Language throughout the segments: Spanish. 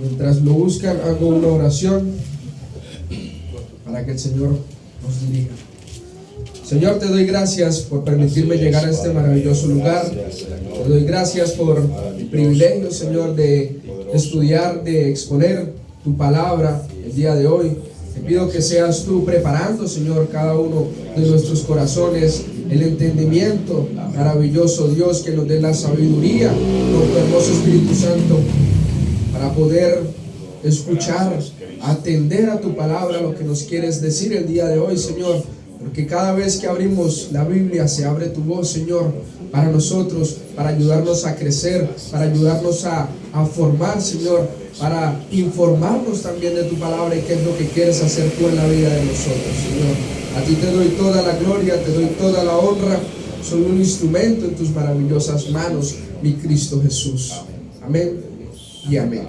Mientras lo buscan, hago una oración para que el Señor nos dirija. Señor, te doy gracias por permitirme llegar a este maravilloso lugar. Te doy gracias por el privilegio, Señor, de estudiar, de exponer tu palabra el día de hoy. Te pido que seas tú preparando, Señor, cada uno de nuestros corazones, el entendimiento maravilloso, Dios, que nos dé la sabiduría con tu hermoso Espíritu Santo para poder escuchar, atender a tu palabra, lo que nos quieres decir el día de hoy, Señor. Porque cada vez que abrimos la Biblia se abre tu voz, Señor, para nosotros, para ayudarnos a crecer, para ayudarnos a formar, Señor, para informarnos también de tu palabra y qué es lo que quieres hacer tú en la vida de nosotros, Señor. A ti te doy toda la gloria, te doy toda la honra. Soy un instrumento en tus maravillosas manos, mi Cristo Jesús. Amén y amén.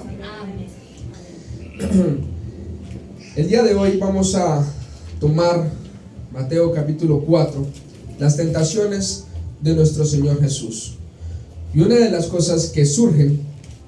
El día de hoy vamos a tomar Mateo capítulo 4, las tentaciones de nuestro Señor Jesús. Y una de las cosas que surgen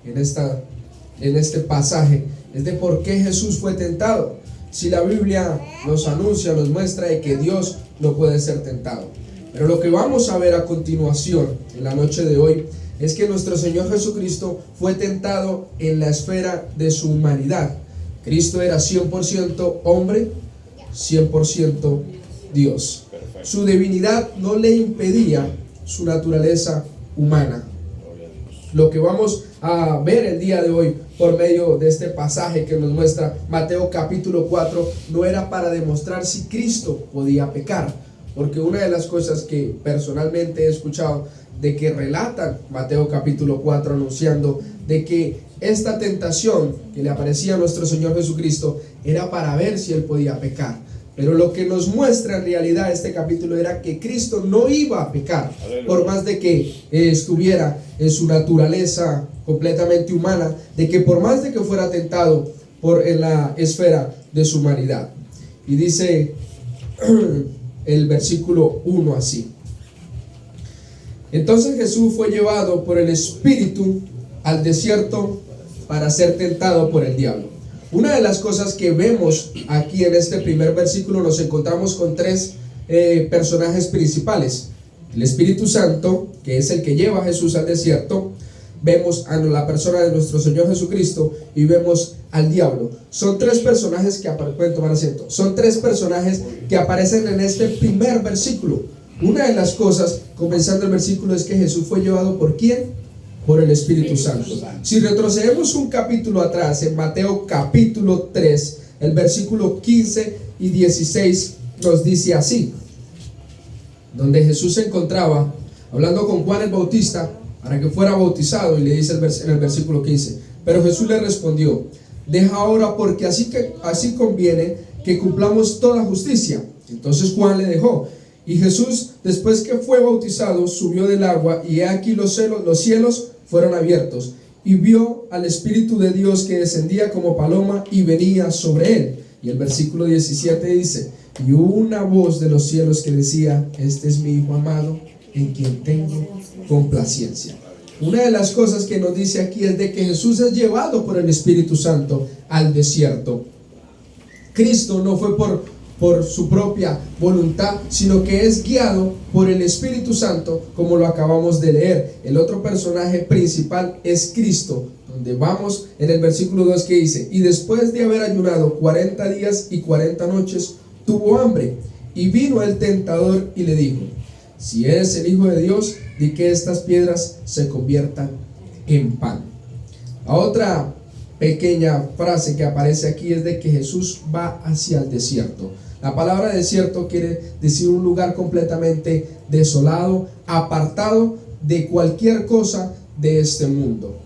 en este pasaje es de por qué Jesús fue tentado. Si la Biblia nos anuncia, nos muestra de que Dios no puede ser tentado. Pero lo que vamos a ver a continuación en la noche de hoy es que nuestro Señor Jesucristo fue tentado en la esfera de su humanidad. Cristo era 100% hombre, 100% Dios. Su divinidad no le impedía su naturaleza humana. Lo que vamos a ver el día de hoy por medio de este pasaje que nos muestra Mateo capítulo 4 no era para demostrar si Cristo podía pecar, porque una de las cosas que personalmente he escuchado de que relatan Mateo capítulo 4 anunciando de que esta tentación que le aparecía a nuestro Señor Jesucristo era para ver si él podía pecar. Pero lo que nos muestra en realidad este capítulo era que Cristo no iba a pecar, por más de que estuviera en su naturaleza completamente humana, de que por más de que fuera tentado en la esfera de su humanidad. Y dice el versículo 1 así: entonces Jesús fue llevado por el Espíritu al desierto para ser tentado por el diablo. Una de las cosas que vemos aquí en este primer versículo, nos encontramos con tres personajes principales. El Espíritu Santo, que es el que lleva a Jesús al desierto. Vemos a la persona de nuestro Señor Jesucristo y vemos al diablo. Son tres personajes que pueden tomar asiento. Son tres personajes que aparecen en este primer versículo. Una de las cosas, comenzando el versículo, es que Jesús fue llevado ¿por quién? Por el Espíritu Santo. Si retrocedemos un capítulo atrás, en Mateo capítulo 3, el versículo 15 y 16 nos dice así, donde Jesús se encontraba hablando con Juan el Bautista para que fuera bautizado, y le dice en el versículo 15, pero Jesús le respondió: deja ahora, porque así conviene que cumplamos toda justicia. Entonces Juan le dejó. Y Jesús, después que fue bautizado, subió del agua, y he aquí los cielos fueron abiertos, y vio al Espíritu de Dios que descendía como paloma y venía sobre él. Y el versículo 17 dice: y hubo una voz de los cielos que decía: este es mi Hijo amado, en quien tengo complacencia. Una de las cosas que nos dice aquí es de que Jesús es llevado por el Espíritu Santo al desierto. Cristo no fue por su propia voluntad, sino que es guiado por el Espíritu Santo, como lo acabamos de leer. El otro personaje principal es Cristo, donde vamos en el versículo 2 que dice: y después de haber ayunado 40 días y 40 noches, tuvo hambre, y vino el tentador y le dijo: si eres el Hijo de Dios, di que estas piedras se conviertan en pan. La otra pequeña frase que aparece aquí es de que Jesús va hacia el desierto. La palabra desierto quiere decir un lugar completamente desolado, apartado de cualquier cosa de este mundo.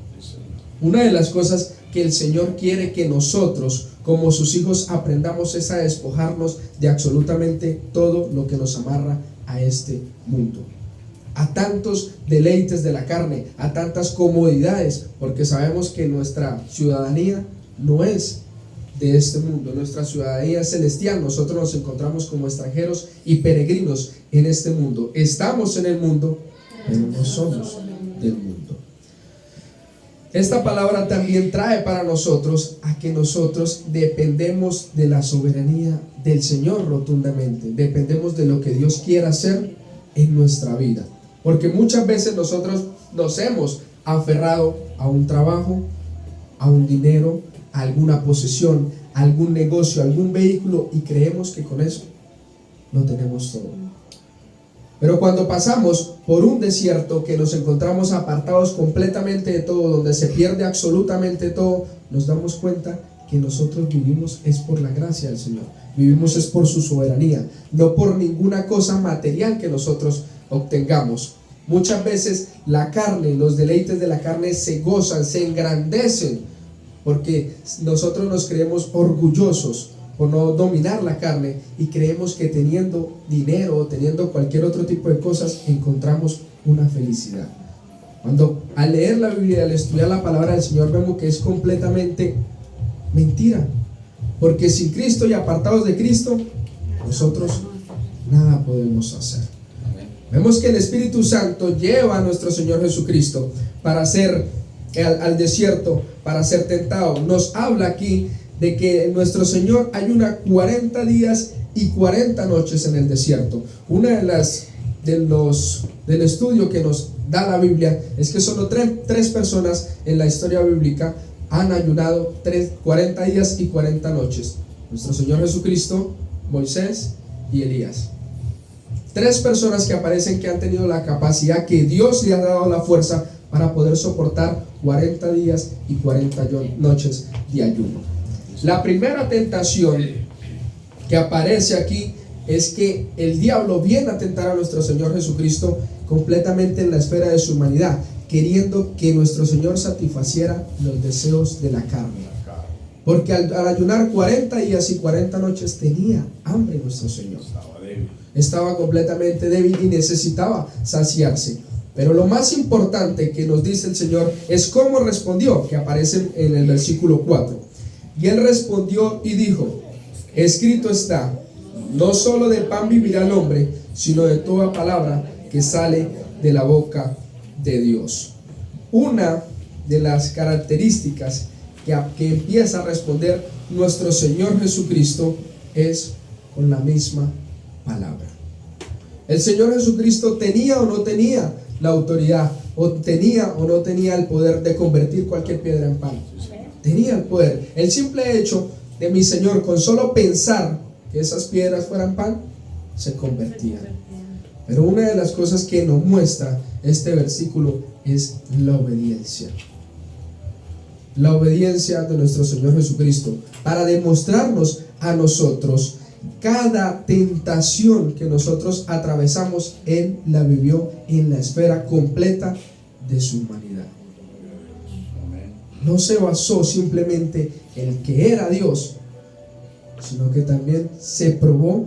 Una de las cosas que el Señor quiere que nosotros, como sus hijos, aprendamos es a despojarnos de absolutamente todo lo que nos amarra a este mundo, a tantos deleites de la carne, a tantas comodidades, porque sabemos que nuestra ciudadanía no es de este mundo, nuestra ciudadanía es celestial. Nosotros nos encontramos como extranjeros y peregrinos en este mundo. Estamos en el mundo, pero no somos del mundo. Esta palabra también trae para nosotros a que nosotros dependemos de la soberanía del Señor rotundamente. Dependemos de lo que Dios quiera hacer en nuestra vida. Porque muchas veces nosotros nos hemos aferrado a un trabajo, a un dinero, a alguna posesión, a algún negocio, a algún vehículo, y creemos que con eso lo tenemos todo. Pero cuando pasamos por un desierto que nos encontramos apartados completamente de todo, donde se pierde absolutamente todo, nos damos cuenta que nosotros vivimos es por la gracia del Señor. Vivimos es por su soberanía, no por ninguna cosa material que nosotros obtengamos. Muchas veces la carne, los deleites de la carne se gozan, se engrandecen, porque nosotros nos creemos orgullosos por no dominar la carne y creemos que teniendo dinero o teniendo cualquier otro tipo de cosas encontramos una felicidad. Cuando al leer la Biblia, al estudiar la palabra del Señor, vemos que es completamente mentira, porque sin Cristo y apartados de Cristo nosotros nada podemos hacer. Vemos que el Espíritu Santo lleva a nuestro Señor Jesucristo para ser al desierto, para ser tentado. Nos habla aquí de que nuestro Señor ayuna 40 días y 40 noches en el desierto. Una del estudio que nos da la Biblia es que solo tres personas en la historia bíblica han ayunado 40 días y 40 noches. Nuestro Señor Jesucristo, Moisés y Elías. 3 personas que aparecen que han tenido la capacidad, que Dios le ha dado la fuerza para poder soportar 40 días y 40 noches de ayuno. La primera tentación que aparece aquí es que el diablo viene a tentar a nuestro Señor Jesucristo completamente en la esfera de su humanidad, queriendo que nuestro Señor satisfaciera los deseos de la carne. Porque al ayunar 40 días y 40 noches tenía hambre nuestro Señor. Estaba completamente débil y necesitaba saciarse. Pero lo más importante que nos dice el Señor es cómo respondió, que aparece en el versículo 4. Y él respondió y dijo: escrito está, no solo de pan vivirá el hombre, sino de toda palabra que sale de la boca de Dios. Una de las características que empieza a responder nuestro Señor Jesucristo es con la misma palabra. El Señor Jesucristo tenía o no tenía la autoridad, o tenía o no tenía el poder de convertir cualquier piedra en pan. Tenía el poder. El simple hecho de mi Señor con solo pensar que esas piedras fueran pan, se convertían. Pero una de las cosas que nos muestra este versículo es la obediencia. La obediencia de nuestro Señor Jesucristo para demostrarnos a nosotros cada tentación que nosotros atravesamos. Él la vivió en la esfera completa de su humanidad. No se basó simplemente en el que era Dios, sino que también se probó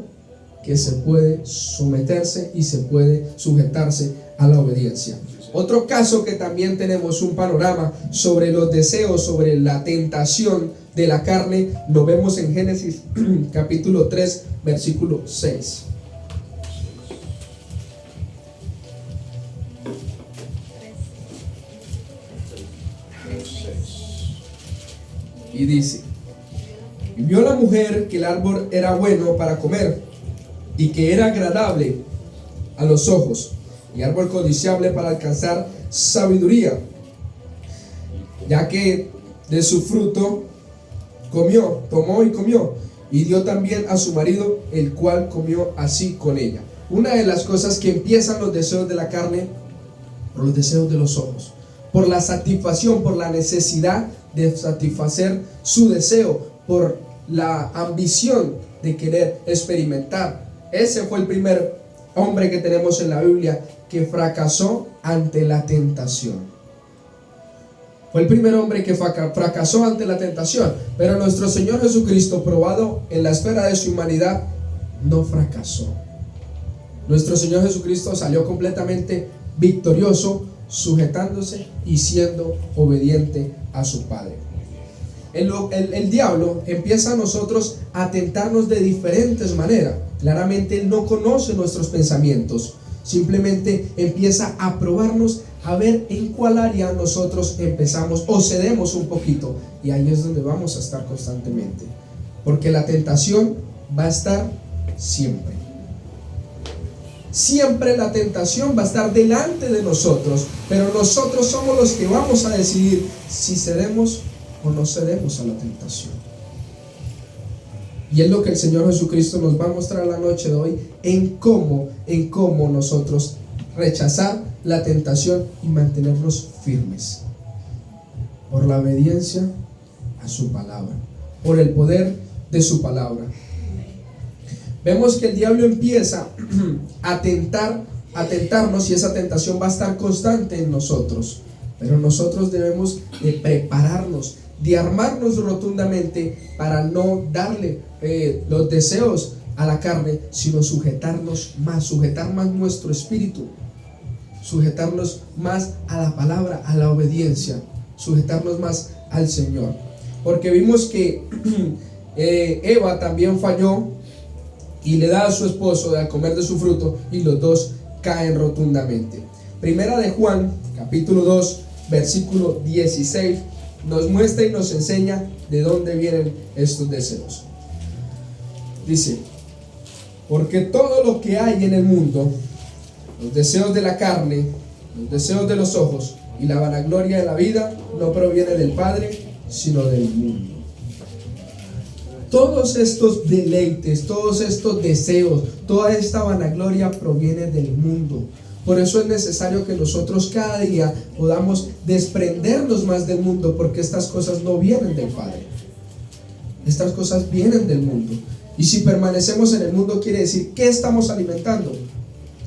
que se puede someterse y se puede sujetarse a la obediencia. Otro caso que también tenemos un panorama sobre los deseos, sobre la tentación de la carne, lo vemos en Génesis capítulo 3, versículo 6. Y dice: y vio la mujer que el árbol era bueno para comer y que era agradable a los ojos y árbol codiciable para alcanzar sabiduría, ya que de su fruto tomó y comió, y dio también a su marido, el cual comió así con ella. Una de las cosas que empiezan los deseos de la carne, por los deseos de los ojos, por la satisfacción, por la necesidad de satisfacer su deseo, por la ambición de querer experimentar. Ese fue el primer hombre que tenemos en la Biblia que fracasó ante la tentación. Fue el primer hombre que fracasó ante la tentación. Pero nuestro Señor Jesucristo, probado en la esfera de su humanidad, no fracasó. Nuestro Señor Jesucristo salió completamente victorioso, sujetándose y siendo obediente a su Padre. El diablo empieza a nosotros a tentarnos de diferentes maneras. Claramente Él no conoce nuestros pensamientos. Simplemente empieza a probarnos, a ver en cuál área nosotros empezamos o cedemos un poquito. Y ahí es donde vamos a estar constantemente. Porque la tentación va a estar siempre. Siempre la tentación va a estar delante de nosotros. Pero nosotros somos los que vamos a decidir si cedemos o no cedemos a la tentación. Y es lo que el Señor Jesucristo nos va a mostrar la noche de hoy, en cómo nosotros rechazar la tentación y mantenernos firmes por la obediencia a su palabra, por el poder de su palabra. Vemos que el diablo empieza a tentarnos, y esa tentación va a estar constante en nosotros, pero nosotros debemos de prepararnos, de armarnos rotundamente para no darle los deseos a la carne, sino sujetar más nuestro espíritu, sujetarnos más a la palabra, a la obediencia, sujetarnos más al Señor. Porque vimos que Eva también falló y le da a su esposo de comer de su fruto, y los dos caen rotundamente. Primera de Juan, capítulo 2, versículo 16, nos muestra y nos enseña de dónde vienen estos deseos. Dice: porque todo lo que hay en el mundo, los deseos de la carne, los deseos de los ojos y la vanagloria de la vida, no proviene del Padre, sino del mundo. Todos estos deleites, todos estos deseos, toda esta vanagloria proviene del mundo. Por eso es necesario que nosotros cada día podamos desprendernos más del mundo, porque estas cosas no vienen del Padre. Estas cosas vienen del mundo. Y si permanecemos en el mundo, quiere decir, ¿qué estamos alimentando?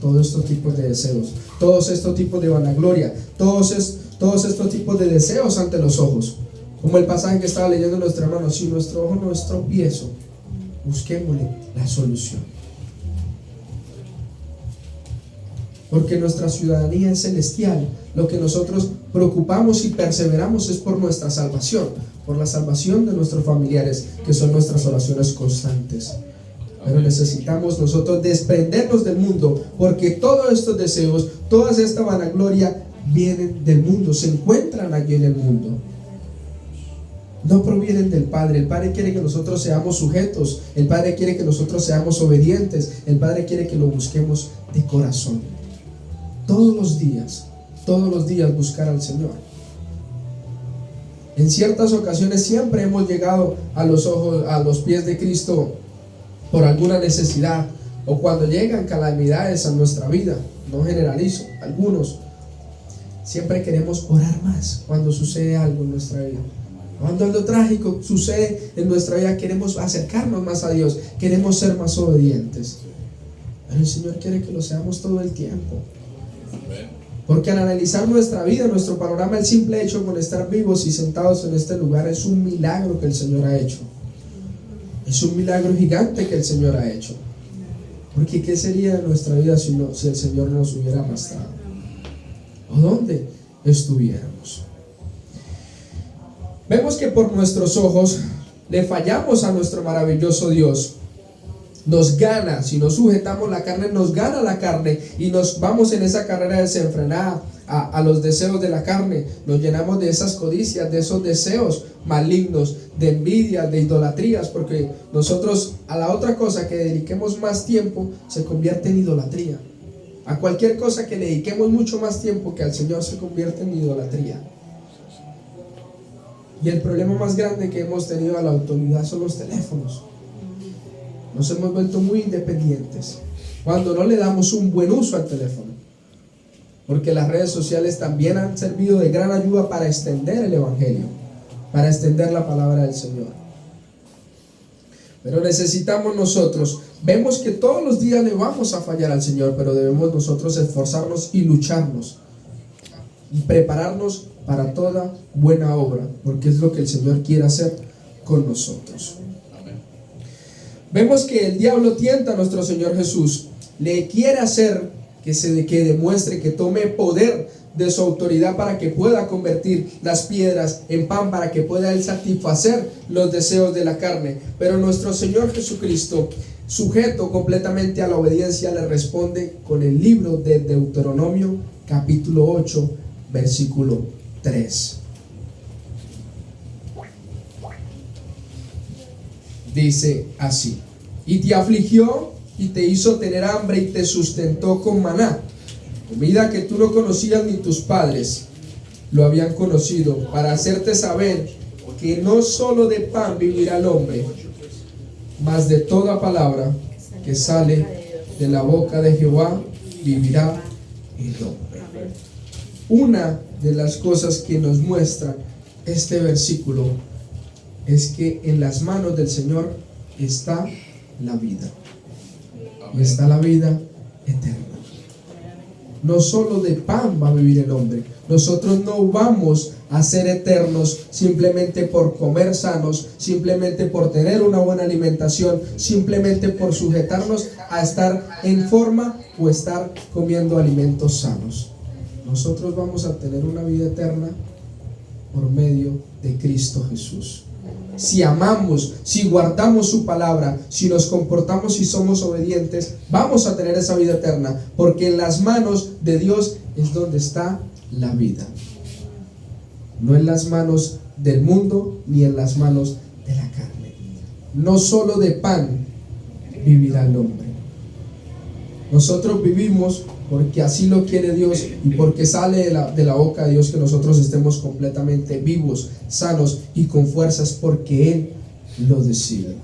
Todos estos tipos de deseos, todos estos tipos de vanagloria, todos estos tipos de deseos ante los ojos. Como el pasaje que estaba leyendo nuestro hermano: si nuestro ojo no es tropiezo, busquémosle la solución. Porque nuestra ciudadanía es celestial. Lo que nosotros preocupamos y perseveramos es por nuestra salvación, por la salvación de nuestros familiares, que son nuestras oraciones constantes. Pero necesitamos nosotros desprendernos del mundo, porque todos estos deseos, toda esta vanagloria vienen del mundo, se encuentran allí en el mundo. No provienen del Padre. El Padre quiere que nosotros seamos sujetos. El Padre quiere que nosotros seamos obedientes. El Padre quiere que lo busquemos de corazón. Todos los días buscar al Señor. En ciertas ocasiones siempre hemos llegado a los pies de Cristo por alguna necesidad, o cuando llegan calamidades a nuestra vida. No generalizo, algunos. Siempre queremos orar más cuando sucede algo en nuestra vida. Cuando algo trágico sucede en nuestra vida, queremos acercarnos más a Dios, queremos ser más obedientes. Pero el Señor quiere que lo seamos todo el tiempo. Porque al analizar nuestra vida, nuestro panorama, el simple hecho con estar vivos y sentados en este lugar es un milagro que el Señor ha hecho. Es un milagro gigante que el Señor ha hecho. Porque ¿qué sería de nuestra vida si el Señor no nos hubiera arrastrado? ¿O dónde estuviéramos? Vemos que por nuestros ojos le fallamos a nuestro maravilloso Dios. Nos gana, si no sujetamos la carne, nos gana la carne y nos vamos en esa carrera desenfrenada a los deseos de la carne. Nos llenamos de esas codicias, de esos deseos malignos, de envidia, de idolatrías, porque nosotros a la otra cosa que dediquemos más tiempo se convierte en idolatría. A cualquier cosa que le dediquemos mucho más tiempo que al Señor se convierte en idolatría. Y el problema más grande que hemos tenido a la autoridad son los teléfonos. Nos hemos vuelto muy independientes cuando no le damos un buen uso al teléfono, porque las redes sociales también han servido de gran ayuda para extender el evangelio, para extender la palabra del Señor. Pero necesitamos nosotros, vemos que todos los días le vamos a fallar al Señor, pero debemos nosotros esforzarnos y lucharnos y prepararnos para toda buena obra, porque es lo que el Señor quiere hacer con nosotros. Vemos que el diablo tienta a nuestro Señor Jesús, le quiere hacer que demuestre, que tome poder de su autoridad para que pueda convertir las piedras en pan, para que pueda él satisfacer los deseos de la carne. Pero nuestro Señor Jesucristo sujeto completamente a la obediencia, le responde con el libro de Deuteronomio, capítulo 8, versículo 3. Dice así: y te afligió y te hizo tener hambre y te sustentó con maná, comida que tú no conocías ni tus padres lo habían conocido, para hacerte saber que no solo de pan vivirá el hombre, mas de toda palabra que sale de la boca de Jehová vivirá el hombre. Una de las cosas que nos muestra este versículo es que en las manos del Señor está la vida, y está la vida eterna. No solo de pan va a vivir el hombre. Nosotros no vamos a ser eternos simplemente por comer sanos, simplemente por tener una buena alimentación, simplemente por sujetarnos a estar en forma o estar comiendo alimentos sanos. Nosotros vamos a tener una vida eterna por medio de Cristo Jesús. Si amamos, si guardamos su palabra, si nos comportamos y somos obedientes, vamos a tener esa vida eterna, porque en las manos de Dios es donde está la vida. No en las manos del mundo ni en las manos de la carne. No solo de pan vivirá el hombre. Nosotros vivimos porque así lo quiere Dios y porque sale de la boca de Dios que nosotros estemos completamente vivos, sanos y con fuerzas, porque Él lo decide.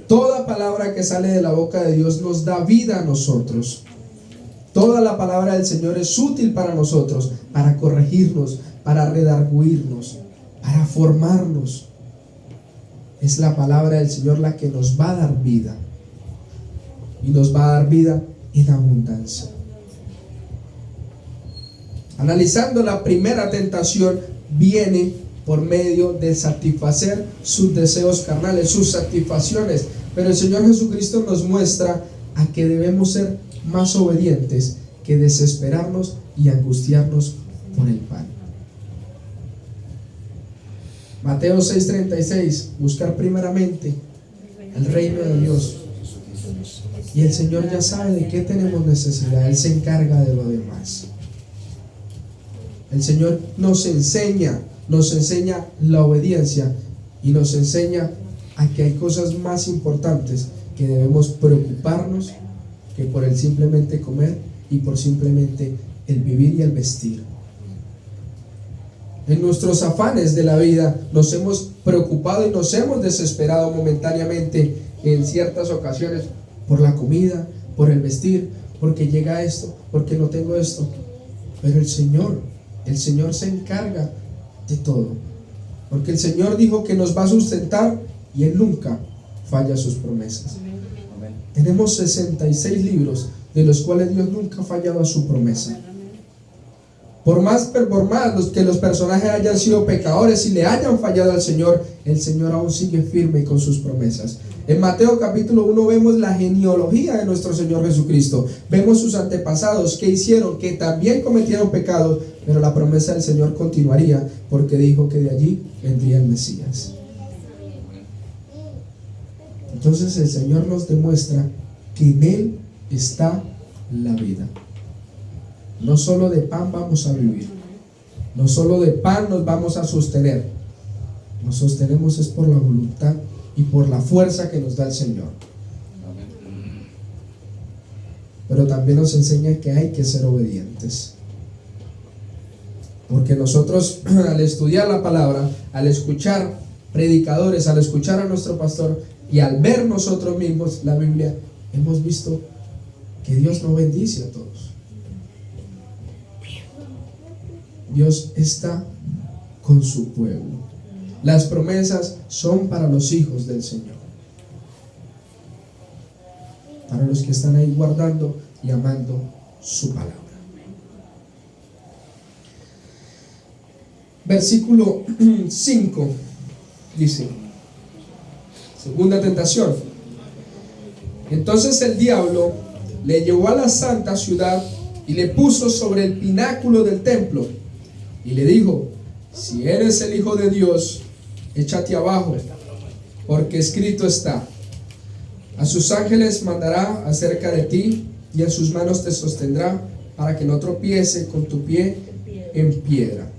Toda palabra que sale de la boca de Dios nos da vida a nosotros. Toda la palabra del Señor es útil para nosotros, para corregirnos, para redarguirnos, para formarnos. Es la palabra del Señor la que nos va a dar vida, y nos va a dar vida en abundancia. Analizando la primera tentación, viene por medio de satisfacer sus deseos carnales, sus satisfacciones. Pero el Señor Jesucristo nos muestra a que debemos ser más obedientes que desesperarnos y angustiarnos por el pan. Mateo 6:36: buscar primeramente el reino de Dios. Y el Señor ya sabe de qué tenemos necesidad. Él se encarga de lo demás. El Señor nos enseña la obediencia y nos enseña a que hay cosas más importantes que debemos preocuparnos que por el simplemente comer y por simplemente el vivir y el vestir. En nuestros afanes de la vida nos hemos preocupado y nos hemos desesperado momentáneamente en ciertas ocasiones por la comida, por el vestir, porque llega esto, porque no tengo esto. Pero el Señor se encarga de todo, porque el Señor dijo que nos va a sustentar y Él nunca falla sus promesas. Amén. Tenemos 66 libros de los cuales Dios nunca ha fallado a su promesa. Por más que los personajes hayan sido pecadores y le hayan fallado al Señor, el Señor aún sigue firme con sus promesas. En Mateo capítulo 1 vemos la genealogía de nuestro Señor Jesucristo. Vemos sus antepasados que hicieron, que también cometieron pecados, pero la promesa del Señor continuaría, porque dijo que de allí vendría el Mesías. Entonces el Señor nos demuestra que en Él está la vida. No solo de pan vamos a vivir, no solo de pan nos vamos a sostener. Nos sostenemos es por la voluntad y por la fuerza que nos da el Señor. Pero también nos enseña que hay que ser obedientes, porque nosotros al estudiar la palabra, al escuchar predicadores, al escuchar a nuestro pastor y al ver nosotros mismos la Biblia, hemos visto que Dios no bendice a todos. Dios está con su pueblo. Las promesas son para los hijos del Señor, para los que están ahí guardando y amando su palabra. Versículo 5 dice: segunda tentación. Entonces el diablo le llevó a la santa ciudad y le puso sobre el pináculo del templo y le dijo: si eres el Hijo de Dios, échate abajo, porque escrito está: A sus ángeles mandará acerca de ti, y en sus manos te sostendrá, para que no tropiece con tu pie en piedra.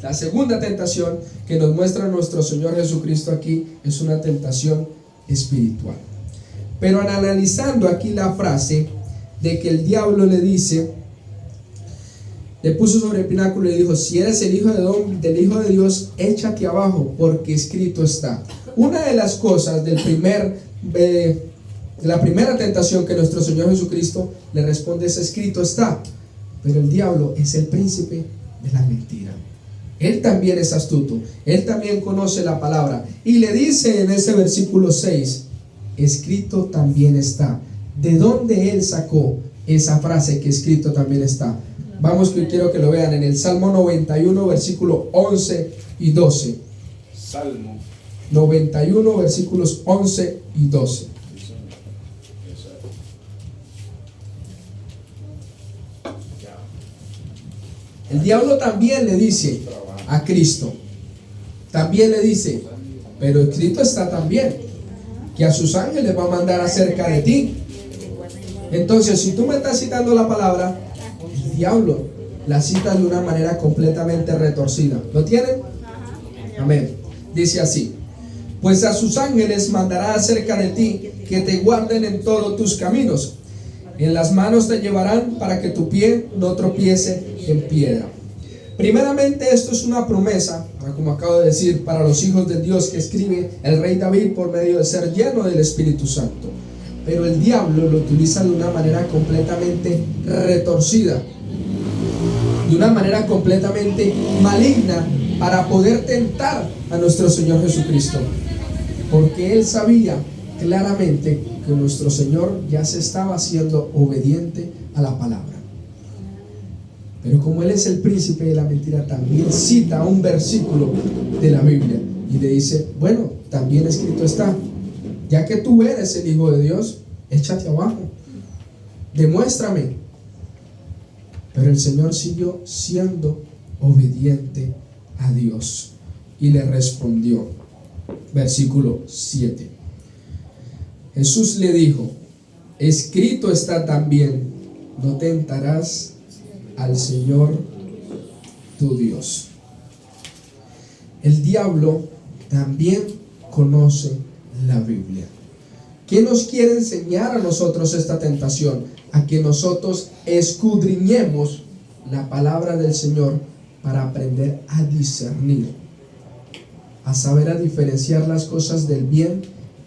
La segunda tentación que nos muestra nuestro Señor Jesucristo aquí es una tentación espiritual. Pero analizando aquí la frase de que el diablo le dice, le puso sobre el pináculo y le dijo: si eres el hijo del Hijo de Dios, échate abajo, porque escrito está. Una de las cosas de la primera tentación que nuestro Señor Jesucristo le responde es: escrito está. Pero el diablo es el príncipe de la mentira. Él también es astuto, él también conoce la palabra, y le dice en ese versículo 6: escrito también está. ¿De dónde él sacó esa frase que escrito también está? Vamos, que quiero que lo vean en el Salmo 91, versículo 11 y 12. Salmo 91, versículos 11 y 12. El diablo también le dice a Cristo, también le dice: pero escrito está también que a sus ángeles va a mandar acerca de ti. Entonces, si tú me estás citando la palabra, el diablo la cita de una manera completamente retorcida. ¿Lo tienen? Amén. Dice así: pues a sus ángeles mandará acerca de ti, que te guarden en todos tus caminos. En las manos te llevarán, para que tu pie no tropiece en piedra. Primeramente, esto es una promesa, como acabo de decir, para los hijos de Dios, que escribe el rey David por medio de ser lleno del Espíritu Santo. Pero el diablo lo utiliza de una manera completamente retorcida, de una manera completamente maligna, para poder tentar a nuestro Señor Jesucristo, porque él sabía claramente que nuestro Señor ya se estaba haciendo obediente a la palabra. Pero como él es el príncipe de la mentira, también cita un versículo de la Biblia y le dice: bueno, también escrito está, ya que tú eres el Hijo de Dios, échate abajo, demuéstrame. Pero el Señor siguió siendo obediente a Dios y le respondió. Versículo 7. Jesús le dijo: escrito está también, no tentarás al Señor tu Dios. El diablo también conoce la Biblia. ¿Qué nos quiere enseñar a nosotros esta tentación? A que nosotros escudriñemos la palabra del Señor para aprender a discernir, a saber a diferenciar las cosas del bien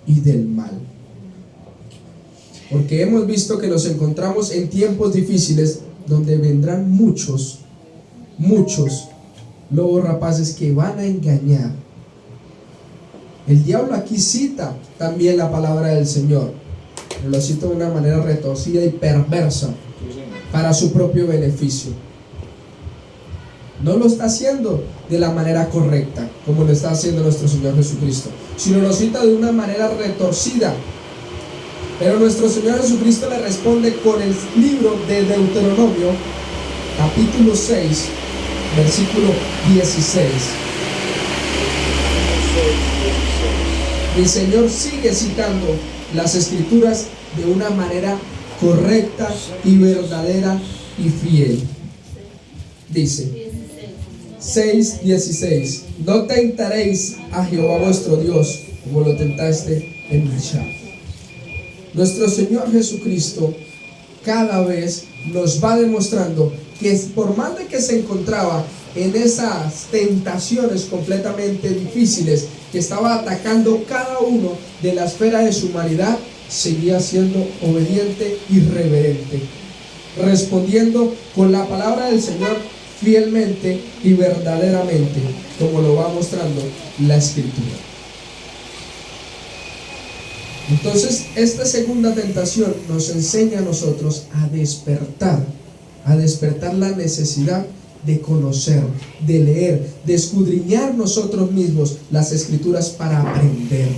y del mal. Porque hemos visto que nos encontramos en tiempos difíciles, donde vendrán muchos lobos rapaces que van a engañar. El diablo aquí cita también la palabra del Señor, pero lo cita de una manera retorcida y perversa para su propio beneficio. No lo está haciendo de la manera correcta, como lo está haciendo nuestro Señor Jesucristo, sino lo cita de una manera retorcida. Pero nuestro Señor Jesucristo le responde con el libro de Deuteronomio, capítulo 6, versículo 16. El Señor sigue citando las Escrituras de una manera correcta y verdadera y fiel. Dice 6:16: no tentaréis a Jehová vuestro Dios como lo tentaste en Meribá. Nuestro Señor Jesucristo cada vez nos va demostrando que por más de que se encontraba en esas tentaciones completamente difíciles, que estaba atacando cada uno de la esfera de su humanidad, seguía siendo obediente y reverente, respondiendo con la palabra del Señor fielmente y verdaderamente, como lo va mostrando la Escritura. Entonces, esta segunda tentación nos enseña a nosotros a despertar la necesidad de conocer, de leer, de escudriñar nosotros mismos las Escrituras para aprender.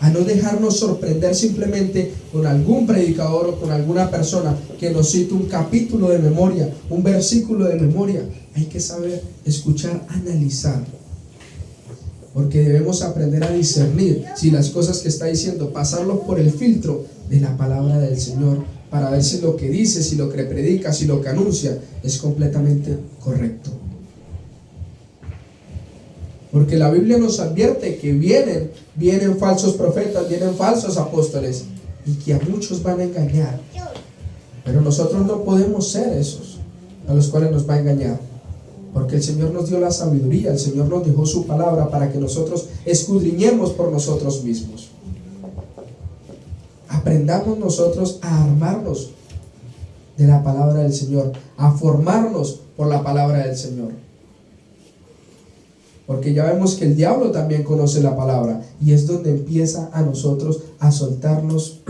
A no dejarnos sorprender simplemente con algún predicador o con alguna persona que nos cite un capítulo de memoria, un versículo de memoria. Hay que saber escuchar, analizar porque debemos aprender a discernir si las cosas que está diciendo, pasarlo por el filtro de la palabra del Señor, para ver si lo que dice, si lo que predica, si lo que anuncia es completamente correcto. Porque la Biblia nos advierte que vienen falsos profetas, vienen falsos apóstoles, y que a muchos van a engañar. Pero nosotros no podemos ser esos a los cuales nos va a engañar, porque el Señor nos dio la sabiduría, el Señor nos dejó su palabra para que nosotros escudriñemos por nosotros mismos. Aprendamos nosotros a armarnos de la palabra del Señor, a formarnos por la palabra del Señor. Porque ya vemos que el diablo también conoce la palabra, y es donde empieza a nosotros a soltarnos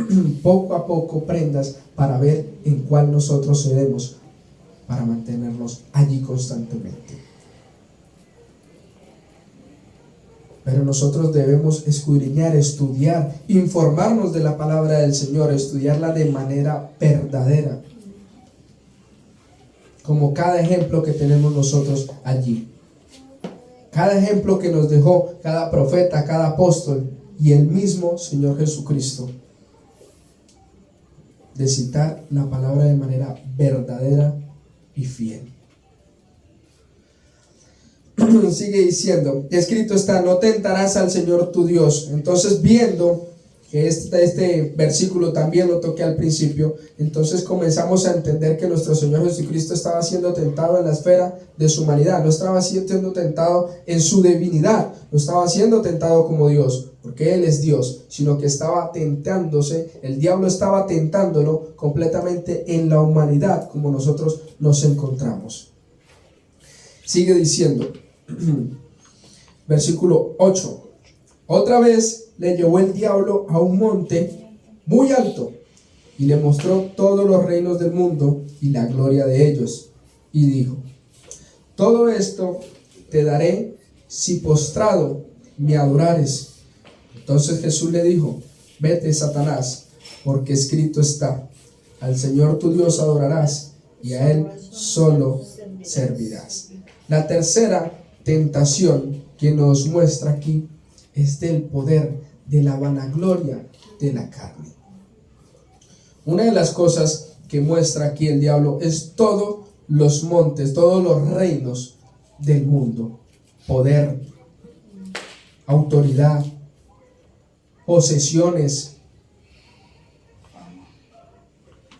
poco a poco prendas para ver en cuál nosotros cedemos, para mantenernos allí constantemente. Pero nosotros debemos escudriñar, estudiar, informarnos de la palabra del Señor, estudiarla de manera verdadera, como cada ejemplo que tenemos nosotros allí. Cada ejemplo que nos dejó cada profeta, cada apóstol y el mismo Señor Jesucristo, de citar la palabra de manera verdadera y fiel. Sigue diciendo, escrito está, no tentarás al Señor tu Dios. Entonces, viendo que este versículo también lo toqué al principio, entonces comenzamos a entender que nuestro Señor Jesucristo estaba siendo tentado en la esfera de su humanidad, no estaba siendo tentado en su divinidad, no estaba siendo tentado como Dios, porque Él es Dios, sino que estaba tentándose, el diablo estaba tentándolo completamente en la humanidad, como nosotros nos encontramos. Sigue diciendo, versículo 8, otra vez le llevó el diablo a un monte muy alto y le mostró todos los reinos del mundo y la gloria de ellos, y dijo, todo esto te daré si postrado me adorares. Entonces Jesús le dijo, vete, Satanás, porque escrito está, al Señor tu Dios adorarás y a Él solo servirás. La tercera tentación que nos muestra aquí es del poder de la vanagloria de la carne. Una de las cosas que muestra aquí el diablo es todos los montes, todos los reinos del mundo, poder, autoridad, posesiones.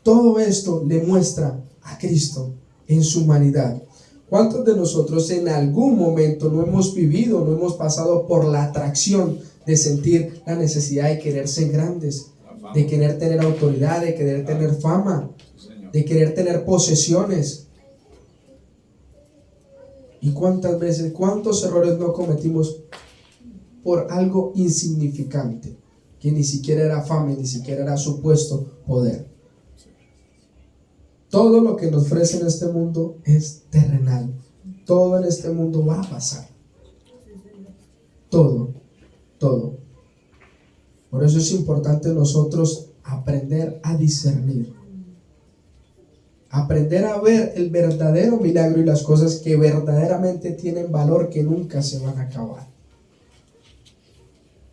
Todo esto le muestra a Cristo en su humanidad. ¿Cuántos de nosotros en algún momento no hemos vivido, no hemos pasado por la atracción de sentir la necesidad de querer ser grandes, de querer tener autoridad, de querer tener fama, de querer tener posesiones? ¿Y cuántas veces, cuántos errores no cometimos por algo insignificante, que ni siquiera era fama, ni siquiera era supuesto poder? Todo lo que nos ofrece en este mundo es terrenal. Todo en este mundo va a pasar. Todo. Por eso es importante nosotros aprender a discernir. Aprender a ver el verdadero milagro y las cosas que verdaderamente tienen valor, que nunca se van a acabar.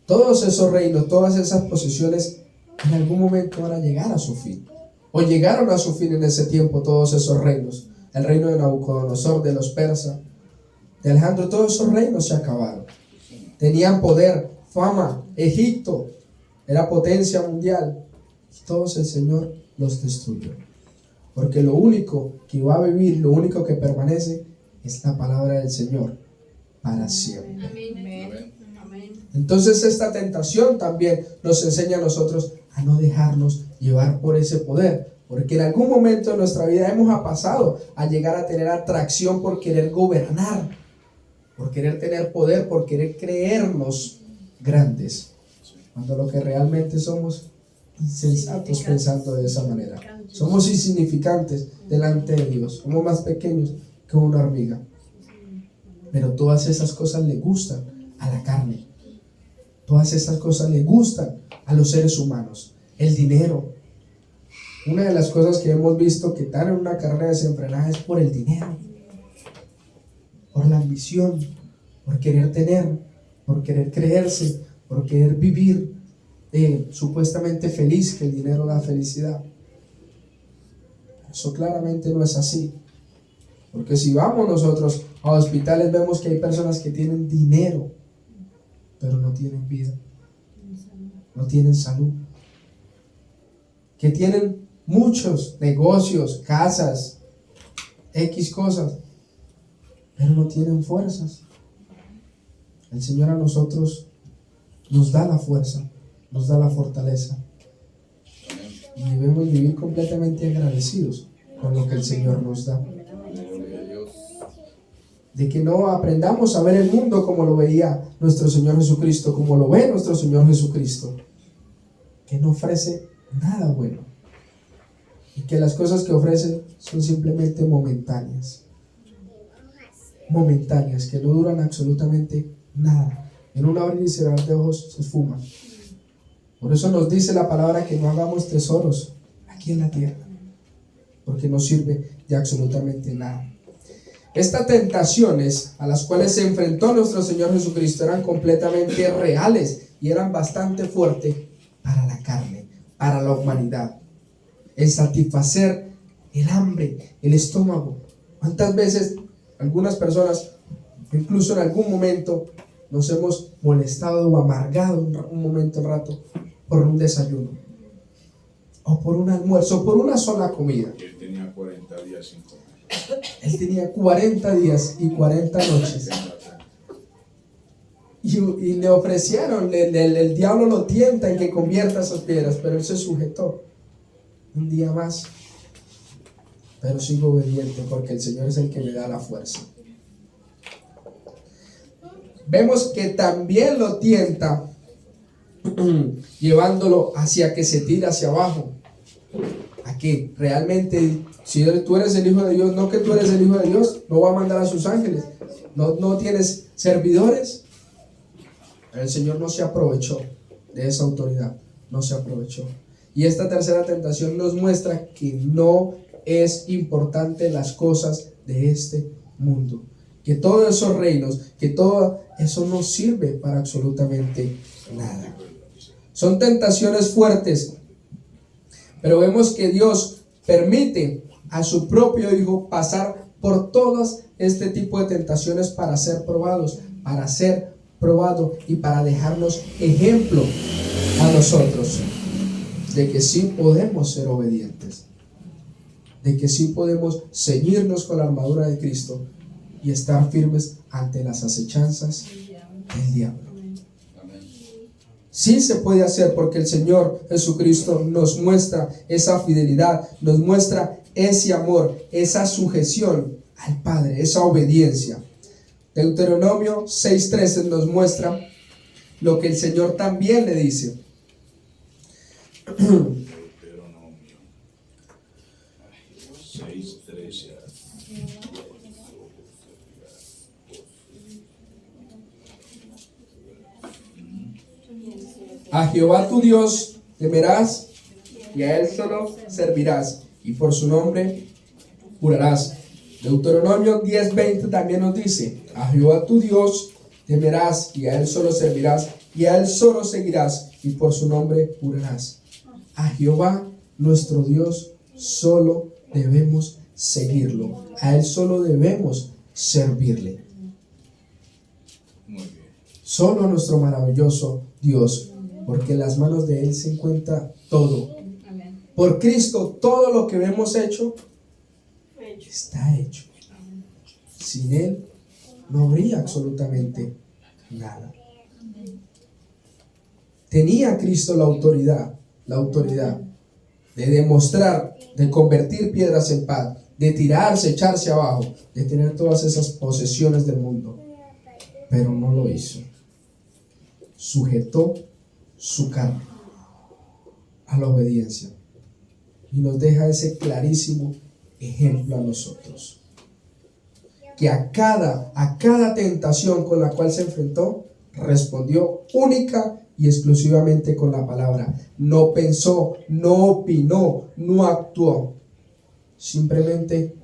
Todos esos reinos, todas esas posesiones, en algún momento van a llegar a su fin. O llegaron a su fin en ese tiempo todos esos reinos. El reino de Nabucodonosor, de los persas, de Alejandro, todos esos reinos se acabaron. Tenían poder, fama. Egipto era potencia mundial. Y todos el Señor los destruyó. Porque lo único que va a vivir, lo único que permanece, es la palabra del Señor para siempre. Entonces esta tentación también nos enseña a nosotros a no dejarnos llevar por ese poder, porque en algún momento de nuestra vida hemos pasado a llegar a tener atracción por querer gobernar, por querer tener poder, por querer creernos grandes, cuando lo que realmente somos insensatos pensando de esa manera. Somos insignificantes delante de Dios, somos más pequeños que una hormiga. Pero todas esas cosas le gustan a la carne, todas esas cosas le gustan a los seres humanos. El dinero. Una de las cosas que hemos visto que están en una carrera desenfrenada es por el dinero, por la ambición, por querer tener. por querer creerse, por querer vivir supuestamente feliz, que el dinero da felicidad. Eso claramente no es así. Porque si vamos nosotros a hospitales, vemos que hay personas que tienen dinero, pero no tienen vida, no tienen salud, que tienen muchos negocios, casas, X cosas, pero no tienen fuerzas. El Señor a nosotros nos da la fuerza, nos da la fortaleza, y debemos vivir completamente agradecidos con lo que el Señor nos da. De que no aprendamos a ver el mundo como lo veía nuestro Señor Jesucristo, como lo ve nuestro Señor Jesucristo, que no ofrece nada bueno, y que las cosas que ofrece son simplemente momentáneas, que no duran absolutamente nada. En un abrir y cerrar de ojos se esfuman. Por eso nos dice la palabra que no hagamos tesoros aquí en la tierra, porque no sirve de absolutamente nada. Estas tentaciones a las cuales se enfrentó nuestro Señor Jesucristo eran completamente reales y eran bastante fuertes para la carne, para la humanidad. El satisfacer el hambre, el estómago. ¿Cuántas veces algunas personas, incluso en algún momento, nos hemos molestado o amargado un momento, un rato, por un desayuno, o por un almuerzo, o por una sola comida? Él tenía 40 días sin comer. Él tenía 40 días y 40 noches. Y le ofrecieron, el diablo lo tienta en que convierta esas piedras, pero él se sujetó un día más. Pero sigo obediente porque el Señor es el que me da la fuerza. Vemos que también lo tienta llevándolo hacia que se tire hacia abajo. A que realmente, si tú eres el Hijo de Dios, no que tú eres el Hijo de Dios, no va a mandar a sus ángeles. No tienes servidores. Pero el Señor no se aprovechó de esa autoridad. No se aprovechó. Y esta tercera tentación nos muestra que no es importante las cosas de este mundo. Que todos esos reinos, que todo eso no sirve para absolutamente nada. Son tentaciones fuertes, pero vemos que Dios permite a su propio Hijo pasar por todas este tipo de tentaciones para ser probados, para ser probado y para dejarnos ejemplo a nosotros de que sí podemos ser obedientes, de que sí podemos ceñirnos con la armadura de Cristo y estar firmes ante las acechanzas del diablo. Sí se puede hacer porque el Señor Jesucristo nos muestra esa fidelidad, nos muestra ese amor, esa sujeción al Padre, esa obediencia. Deuteronomio 6:13 nos muestra lo que el Señor también le dice. Deuteronomio 6:13. A Jehová tu Dios temerás y a Él solo servirás y por su nombre jurarás. Deuteronomio 10:20 también nos dice: a Jehová tu Dios temerás y a Él solo servirás y a Él solo seguirás y por su nombre jurarás. A Jehová nuestro Dios solo debemos seguirlo, a Él solo debemos servirle. Muy bien. Solo a nuestro maravilloso Dios, porque en las manos de Él se encuentra todo. Por Cristo todo lo que hemos hecho está hecho. Sin Él no habría absolutamente nada. Tenía Cristo la autoridad de demostrar, de convertir piedras en pan, de tirarse, echarse abajo, de tener todas esas posesiones del mundo, pero no lo hizo. Sujetó su carne a la obediencia y nos deja ese clarísimo ejemplo a nosotros, que a cada tentación con la cual se enfrentó respondió única y exclusivamente con la palabra. No pensó, no opinó, no actuó, simplemente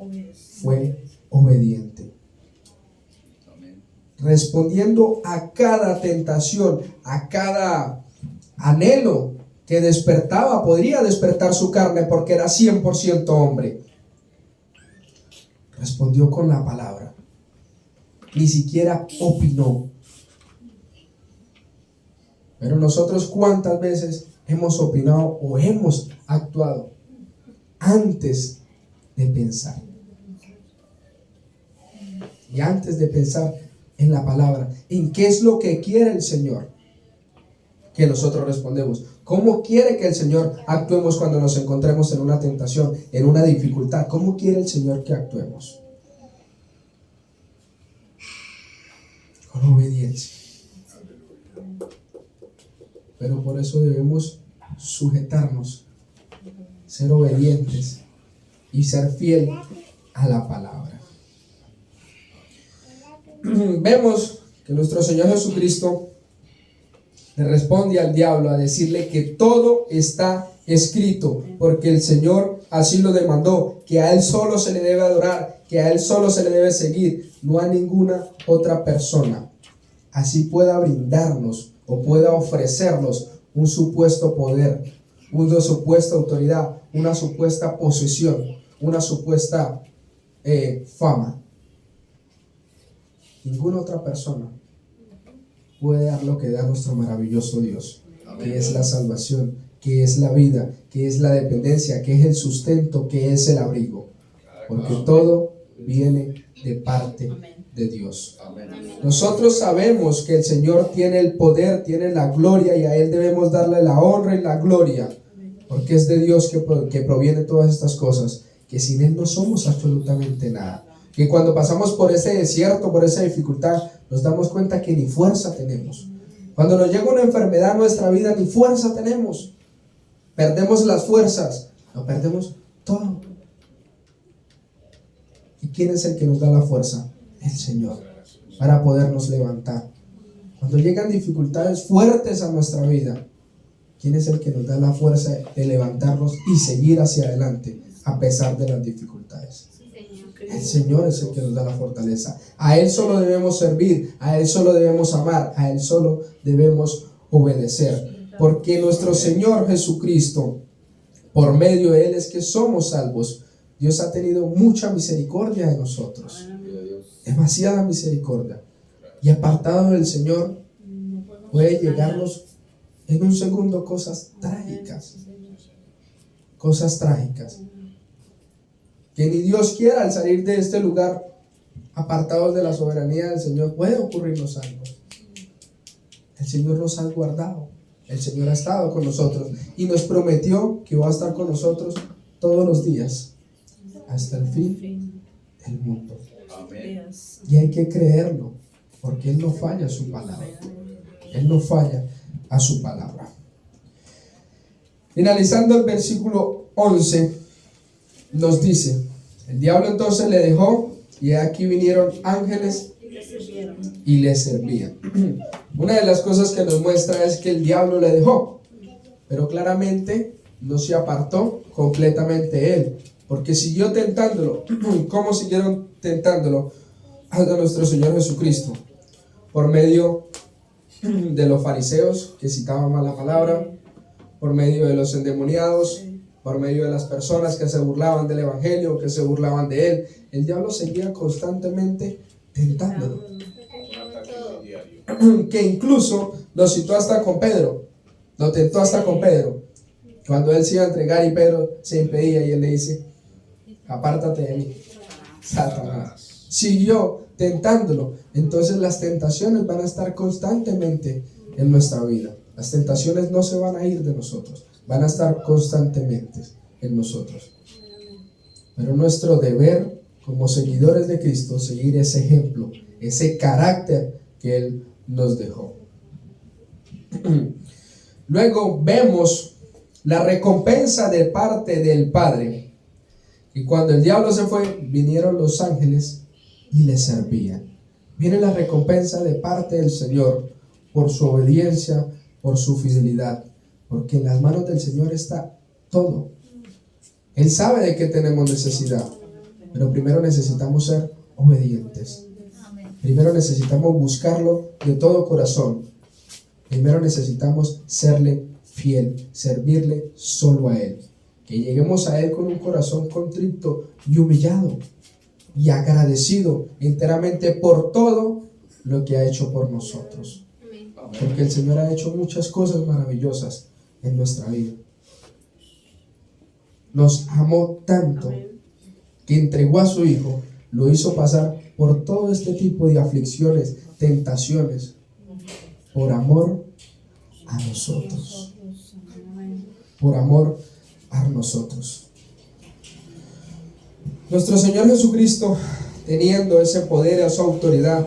fue obediente. respondiendo a cada tentación, a cada anhelo que despertaba, podría despertar su carne porque era 100% hombre. Respondió con la palabra. Ni siquiera opinó. Pero nosotros, ¿cuántas veces hemos opinado o hemos actuado antes de pensar? Y antes de pensar en la palabra, en qué es lo que quiere el Señor, que nosotros respondemos. ¿Cómo quiere que el Señor actuemos cuando nos encontremos en una tentación, en una dificultad? ¿Cómo quiere el Señor que actuemos? Con obediencia. Pero por eso debemos sujetarnos, ser obedientes y ser fiel a la palabra. Vemos que nuestro Señor Jesucristo le responde al diablo a decirle que todo está escrito, porque el Señor así lo demandó, que a Él solo se le debe adorar, que a Él solo se le debe seguir, no a ninguna otra persona. Así pueda brindarnos o pueda ofrecernos un supuesto poder, una supuesta autoridad, una supuesta posesión, una supuesta fama. Ninguna otra persona puede dar lo que da nuestro maravilloso Dios, que es la salvación, que es la vida, que es la dependencia, que es el sustento, que es el abrigo, porque todo viene de parte de Dios. Nosotros sabemos que el Señor tiene el poder, tiene la gloria, y a Él debemos darle la honra y la gloria, porque es de Dios que proviene todas estas cosas, que sin Él no somos absolutamente nada. Que cuando pasamos por ese desierto, por esa dificultad, nos damos cuenta que ni fuerza tenemos. Cuando nos llega una enfermedad a nuestra vida, ni fuerza tenemos. Perdemos las fuerzas, lo perdemos todo. ¿Y quién es el que nos da la fuerza? El Señor, para podernos levantar. Cuando llegan dificultades fuertes a nuestra vida, ¿quién es el que nos da la fuerza de levantarnos y seguir hacia adelante a pesar de las dificultades? El Señor es el que nos da la fortaleza. A Él solo debemos servir, a Él solo debemos amar, a Él solo debemos obedecer. Porque nuestro Señor Jesucristo, por medio de Él es que somos salvos. Dios ha tenido mucha misericordia de nosotros, demasiada misericordia. Y apartado del Señor puede llegarnos en un segundo cosas trágicas. Cosas trágicas. Que ni Dios quiera, al salir de este lugar apartados de la soberanía del Señor, puede ocurrirnos algo. El Señor nos ha guardado, el Señor ha estado con nosotros y nos prometió que va a estar con nosotros todos los días hasta el fin del mundo. Amén. Y hay que creerlo, porque Él no falla a su palabra. Él no falla a su palabra. Finalizando el versículo 11, nos dice: el diablo entonces le dejó, y aquí vinieron ángeles y le servían. Una de las cosas que nos muestra es que el diablo le dejó, pero claramente no se apartó completamente él, porque siguió tentándolo. ¿Cómo siguieron tentándolo? A nuestro Señor Jesucristo, por medio de los fariseos que citaban mala palabra, por medio de los endemoniados, por medio de las personas que se burlaban del evangelio, que se burlaban de él. El diablo seguía constantemente tentándolo, que incluso lo citó hasta con Pedro, lo tentó hasta con Pedro, cuando él se iba a entregar y Pedro se impedía, y él le dice: apártate de mí, Satanás. Siguió tentándolo. Entonces las tentaciones van a estar constantemente en nuestra vida. Las tentaciones no se van a ir de nosotros, van a estar constantemente en nosotros. Pero nuestro deber como seguidores de Cristo, seguir ese ejemplo, ese carácter que Él nos dejó. Luego vemos la recompensa de parte del Padre. Y cuando el diablo se fue, vinieron los ángeles y le servían. Viene la recompensa de parte del Señor por su obediencia, por su fidelidad. Porque en las manos del Señor está todo. Él sabe de qué tenemos necesidad, pero primero necesitamos ser obedientes. Primero necesitamos buscarlo de todo corazón. Primero necesitamos serle fiel, servirle solo a Él. Que lleguemos a Él con un corazón contrito y humillado y agradecido enteramente por todo lo que ha hecho por nosotros. Porque el Señor ha hecho muchas cosas maravillosas en nuestra vida. Nos amó tanto que entregó a su Hijo, lo hizo pasar por todo este tipo de aflicciones, tentaciones, por amor a nosotros. Por amor a nosotros. Nuestro Señor Jesucristo, teniendo ese poder, esa autoridad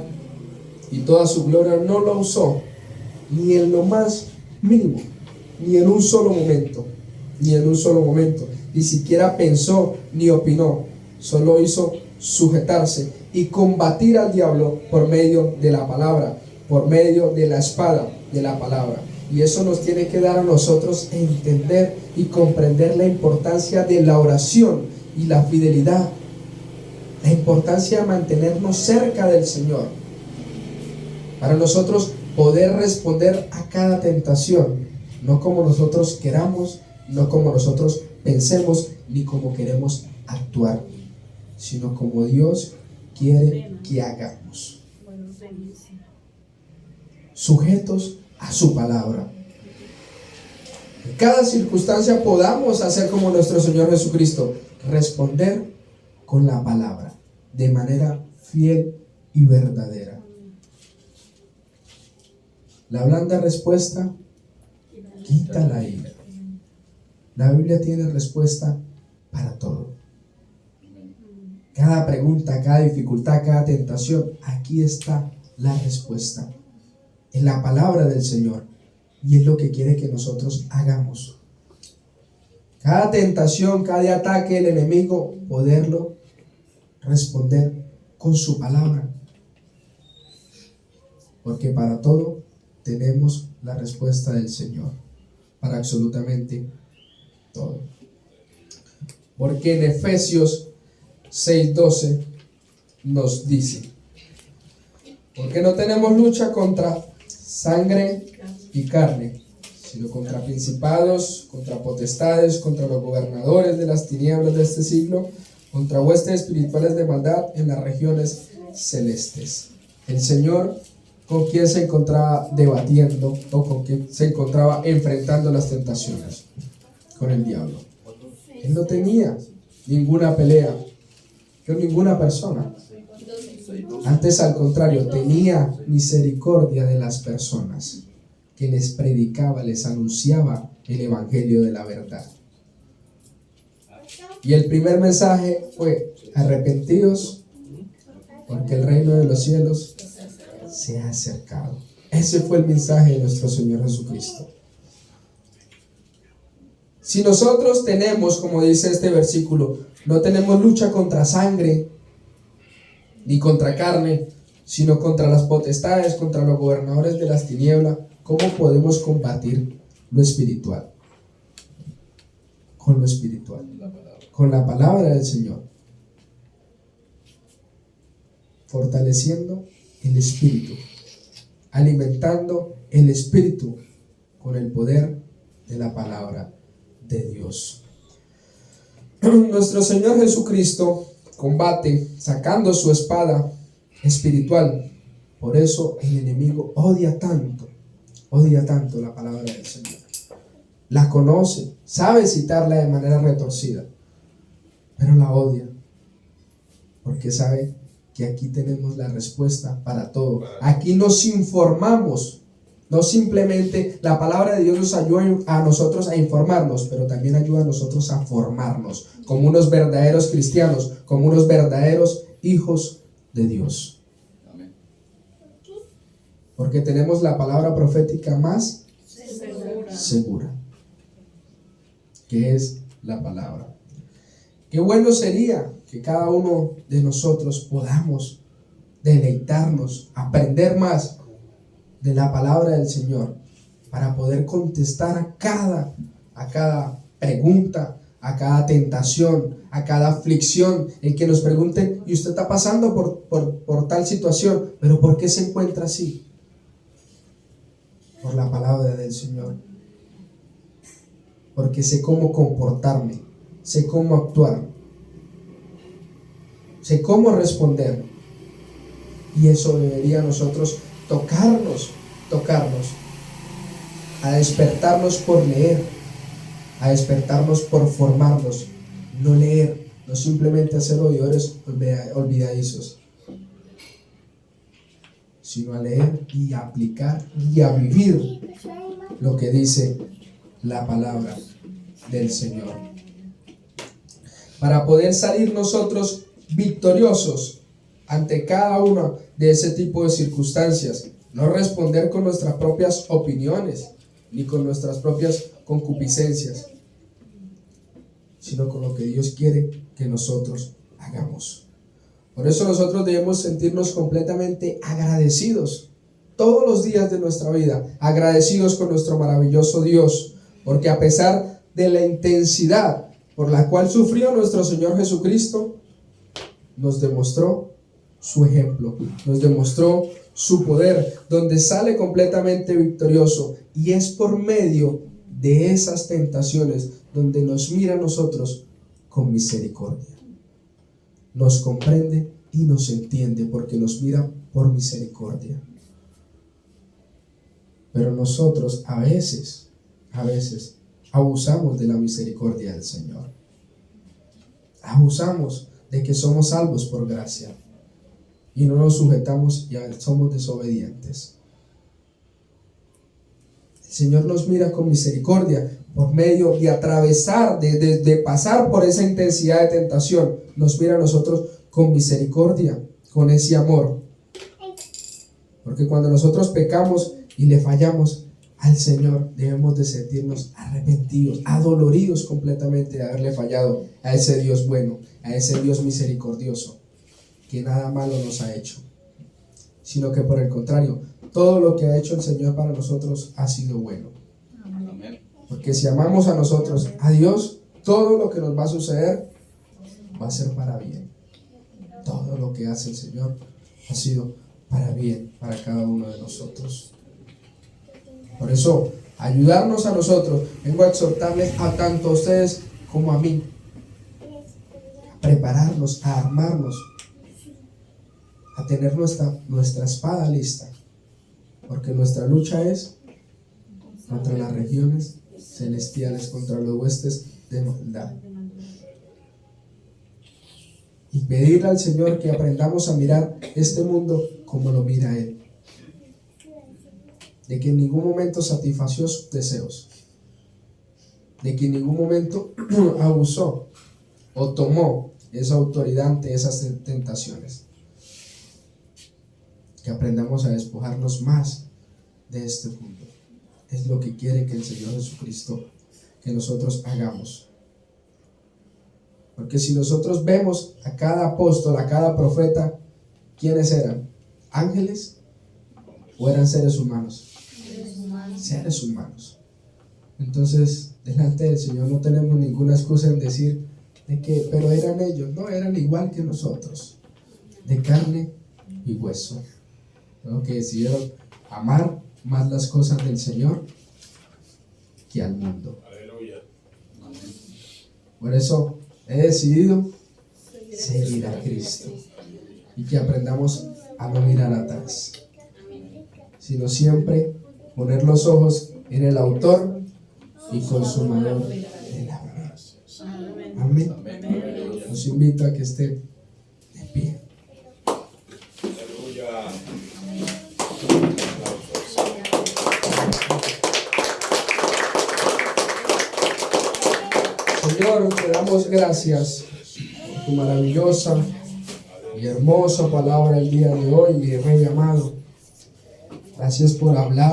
y toda su gloria, no lo usó ni en lo más mínimo, ni en un solo momento, ni siquiera pensó ni opinó, solo hizo sujetarse y combatir al diablo por medio de la palabra, por medio de la espada de la palabra. Y eso nos tiene que dar a nosotros entender y comprender la importancia de la oración y la fidelidad, la importancia de mantenernos cerca del Señor, para nosotros poder responder a cada tentación, no como nosotros queramos, no como nosotros pensemos, ni como queremos actuar, sino como Dios quiere que hagamos, sujetos a su palabra. En cada circunstancia podamos hacer como nuestro Señor Jesucristo, responder con la palabra de manera fiel y verdadera. La blanda respuesta quita la ira. La Biblia tiene respuesta para todo. Cada pregunta, cada dificultad, cada tentación, aquí está la respuesta en la palabra del Señor, y es lo que quiere que nosotros hagamos. Cada tentación, cada ataque del enemigo, poderlo responder con su palabra, porque para todo tenemos la respuesta del Señor, para absolutamente todo. Porque en Efesios 6:12 nos dice: porque no tenemos lucha contra sangre y carne, sino contra principados, contra potestades, contra los gobernadores de las tinieblas de este siglo, contra huestes espirituales de maldad en las regiones celestes. El Señor, ¿con quién se encontraba debatiendo o con quién se encontraba enfrentando las tentaciones? Con el diablo. Él no tenía ninguna pelea con ninguna persona. Antes, al contrario, tenía misericordia de las personas que les predicaba, les anunciaba el evangelio de la verdad. Y el primer mensaje fue: arrepentidos, porque el reino de los cielos se ha acercado. Ese fue el mensaje de nuestro Señor Jesucristo. Si nosotros tenemos, como dice este versículo, no tenemos lucha contra sangre ni contra carne, sino contra las potestades, contra los gobernadores de las tinieblas, ¿cómo podemos combatir lo espiritual? Con lo espiritual, con la palabra del Señor, fortaleciendo el espíritu, alimentando el espíritu con el poder de la palabra de Dios. Nuestro Señor Jesucristo combate sacando su espada espiritual. Por eso el enemigo odia tanto la palabra del Señor. La conoce, sabe citarla de manera retorcida, pero la odia, porque sabe que aquí tenemos la respuesta para todo. Aquí nos informamos. No simplemente la palabra de Dios nos ayuda a nosotros a informarnos, pero también ayuda a nosotros a formarnos como unos verdaderos cristianos, como unos verdaderos hijos de Dios. Porque tenemos la palabra profética más segura, que es la palabra. Qué bueno sería que cada uno de nosotros podamos deleitarnos, aprender más de la palabra del Señor, para poder contestar a cada pregunta, a cada tentación, a cada aflicción, el que nos pregunte, y usted está pasando por tal situación, pero ¿por qué se encuentra así? Por la palabra del Señor. Porque sé cómo comportarme, sé cómo actuar, sé cómo responder. Y eso debería a nosotros tocarnos, a despertarnos por leer, a despertarnos por formarnos, no leer, no simplemente hacer oidores olvidadizos, sino a leer y a aplicar y a vivir lo que dice la palabra del Señor. Para poder salir nosotros victoriosos ante cada una de ese tipo de circunstancias, no responder con nuestras propias opiniones ni con nuestras propias concupiscencias, sino con lo que Dios quiere que nosotros hagamos. Por eso nosotros debemos sentirnos completamente agradecidos todos los días de nuestra vida, agradecidos con nuestro maravilloso Dios, porque a pesar de la intensidad por la cual sufrió nuestro Señor Jesucristo, nos demostró su ejemplo, nos demostró su poder, donde sale completamente victorioso, y es por medio de esas tentaciones donde nos mira a nosotros con misericordia, nos comprende y nos entiende, porque nos mira por misericordia. Pero nosotros a veces abusamos de la misericordia del Señor, abusamos de que somos salvos por gracia y no nos sujetamos y somos desobedientes. El Señor nos mira con misericordia por medio de atravesar, de pasar por esa intensidad de tentación. Nos mira a nosotros con misericordia, con ese amor. Porque cuando nosotros pecamos y le fallamos al Señor, debemos de sentirnos arrepentidos, adoloridos completamente de haberle fallado a ese Dios bueno, a ese Dios misericordioso, que nada malo nos ha hecho, sino que por el contrario, todo lo que ha hecho el Señor para nosotros ha sido bueno. Porque si amamos a nosotros, a Dios, todo lo que nos va a suceder va a ser para bien. Todo lo que hace el Señor ha sido para bien, para cada uno de nosotros. Por eso, ayudarnos a nosotros, vengo a exhortarles a tanto a ustedes como a mí, a prepararnos, a armarnos, a tener nuestra espada lista, porque nuestra lucha es contra las regiones celestiales, contra los huestes de maldad. Y pedirle al Señor que aprendamos a mirar este mundo como lo mira Él, de que en ningún momento satisfació sus deseos, de que en ningún momento abusó o tomó esa autoridad ante esas tentaciones. Que aprendamos a despojarnos más de este mundo. Es lo que quiere que el Señor Jesucristo que nosotros hagamos. Porque si nosotros vemos a cada apóstol, a cada profeta, ¿quiénes eran? ¿Ángeles o eran seres humanos? Seres humanos. Entonces, delante del Señor no tenemos ninguna excusa en decir de que, pero eran ellos, no, eran igual que nosotros, de carne y hueso, ¿no? Que decidieron amar más las cosas del Señor que al mundo. Aleluya. Por eso he decidido seguir a Cristo, y que aprendamos a no mirar atrás, sino siempre poner los ojos en el autor y consumador de la fe. Amén. Los invito a que estén de pie. Aleluya. Señor, te damos gracias por tu maravillosa y hermosa palabra el día de hoy, mi Rey amado. Gracias por hablar.